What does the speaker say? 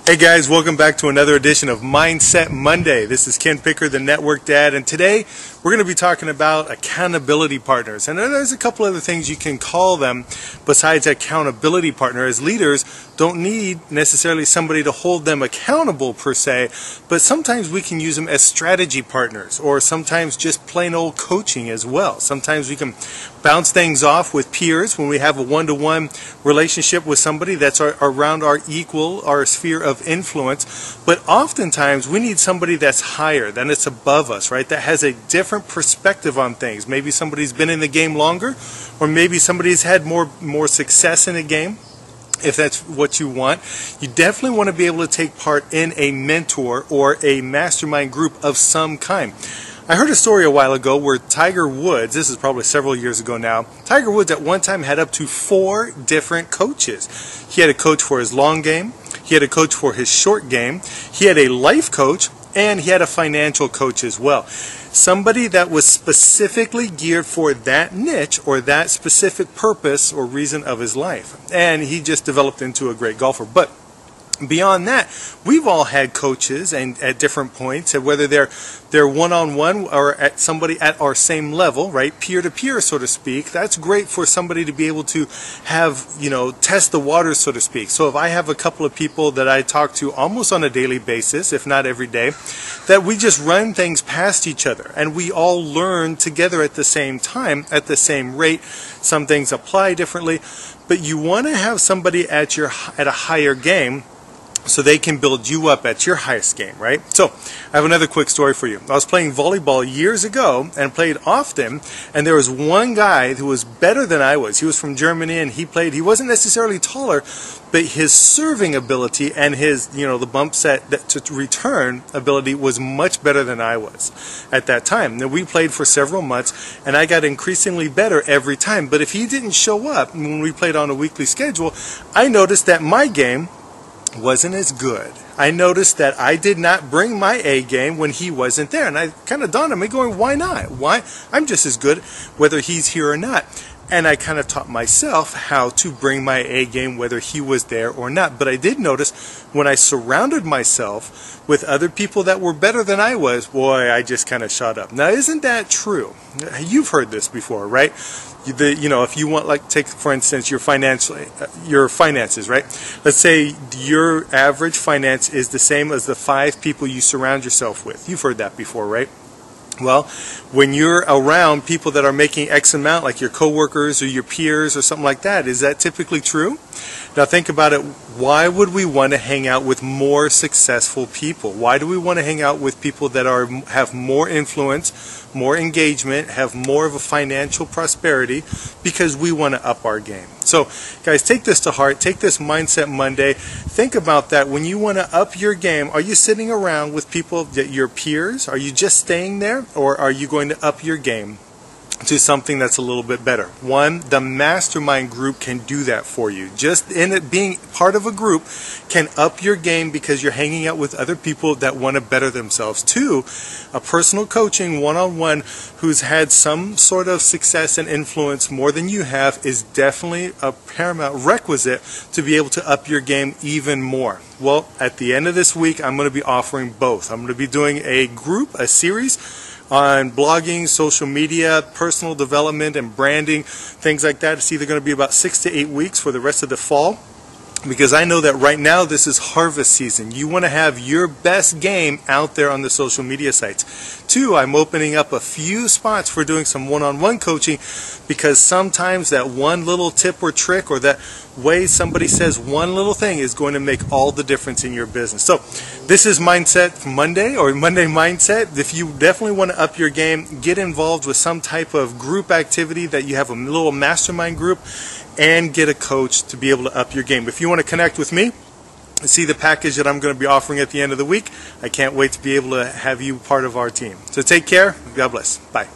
Hey guys, welcome back to another edition of Mindset Monday. This is Ken Pickard, the Network Dad, and today we're going to be talking about accountability partners. And there's a couple other things you can call them besides accountability partner. As leaders, don't need necessarily somebody to hold them accountable per se, but sometimes we can use them as strategy partners, or sometimes just plain old coaching as well. Sometimes we can bounce things off with peers when we have a one-to-one relationship with somebody that's around our equal, our sphere of influence. But oftentimes we need somebody that's higher, that it's above us, right? That has a different perspective on things. Maybe somebody's been in the game longer, or maybe somebody's had more success in a game. If that's what you want, you definitely want to be able to take part in a mentor or a mastermind group of some kind. I heard a story a while ago where Tiger Woods, this is probably several years ago now, Tiger Woods at one time had up to 4 different coaches. He had a coach for his long game, he had a coach for his short game, he had a life coach, and he had a financial coach as well. Somebody that was specifically geared for that niche or that specific purpose or reason of his life. And he just developed into a great golfer. But beyond that, we've all had coaches and at different points, and whether they're one-on-one or at somebody at our same level, right, peer-to-peer, so to speak. That's great for somebody to be able to have, test the waters, so to speak. So if I have a couple of people that I talk to almost on a daily basis, if not every day, that we just run things past each other and we all learn together at the same time, at the same rate. Some things apply differently, but you want to have somebody at a higher game, so they can build you up at your highest game, right? So I have another quick story for you. I was playing volleyball years ago and played often, and there was one guy who was better than I was. He was from Germany, and he wasn't necessarily taller, but his serving ability and his, the bump set to return ability was much better than I was at that time. Now, we played for several months, and I got increasingly better every time. But if he didn't show up when we played on a weekly schedule, I noticed that my game wasn't as good. I noticed that I did not bring my A game when he wasn't there, and I kind of dawned on me going, why not? Why? I'm just as good whether he's here or not. And I kind of taught myself how to bring my A game whether he was there or not. But I did notice when I surrounded myself with other people that were better than I was, boy, I just kind of shot up. Now, isn't that true? You've heard this before, right? If you want, like, take for instance your finances, right? Let's say your average finance is the same as the 5 people you surround yourself with. You've heard that before, right? Well, when you're around people that are making X amount, like your coworkers or your peers or something like that, is that typically true? Now think about it. Why would we want to hang out with more successful people? Why do we want to hang out with people that have more influence, more engagement, have more of a financial prosperity? Because we want to up our game. So guys, take this to heart. Take this Mindset Monday. Think about that. When you want to up your game, are you sitting around with people that your peers? Are you just staying there? Or are you going to up your game to something that's a little bit better? One, the mastermind group can do that for you. Just in it being part of a group can up your game because you're hanging out with other people that want to better themselves. 2, a personal coaching one-on-one who's had some sort of success and influence more than you have is definitely a paramount requisite to be able to up your game even more. Well, at the end of this week, I'm going to be offering both. I'm going to be doing a series on blogging, social media, personal development, and branding, things like that. It's either going to be about 6 to 8 weeks for the rest of the fall, because I know that right now this is harvest season. You want to have your best game out there on the social media sites. 2, I'm opening up a few spots for doing some one-on-one coaching, because sometimes that one little tip or trick, or that way somebody says one little thing, is going to make all the difference in your business. So this is Mindset Monday, or Monday Mindset. If you definitely want to up your game, get involved with some type of group activity that you have, a little mastermind group, and get a coach to be able to up your game. If you want to connect with me, see the package that I'm going to be offering at the end of the week, I can't wait to be able to have you part of our team. So take care. God bless. Bye.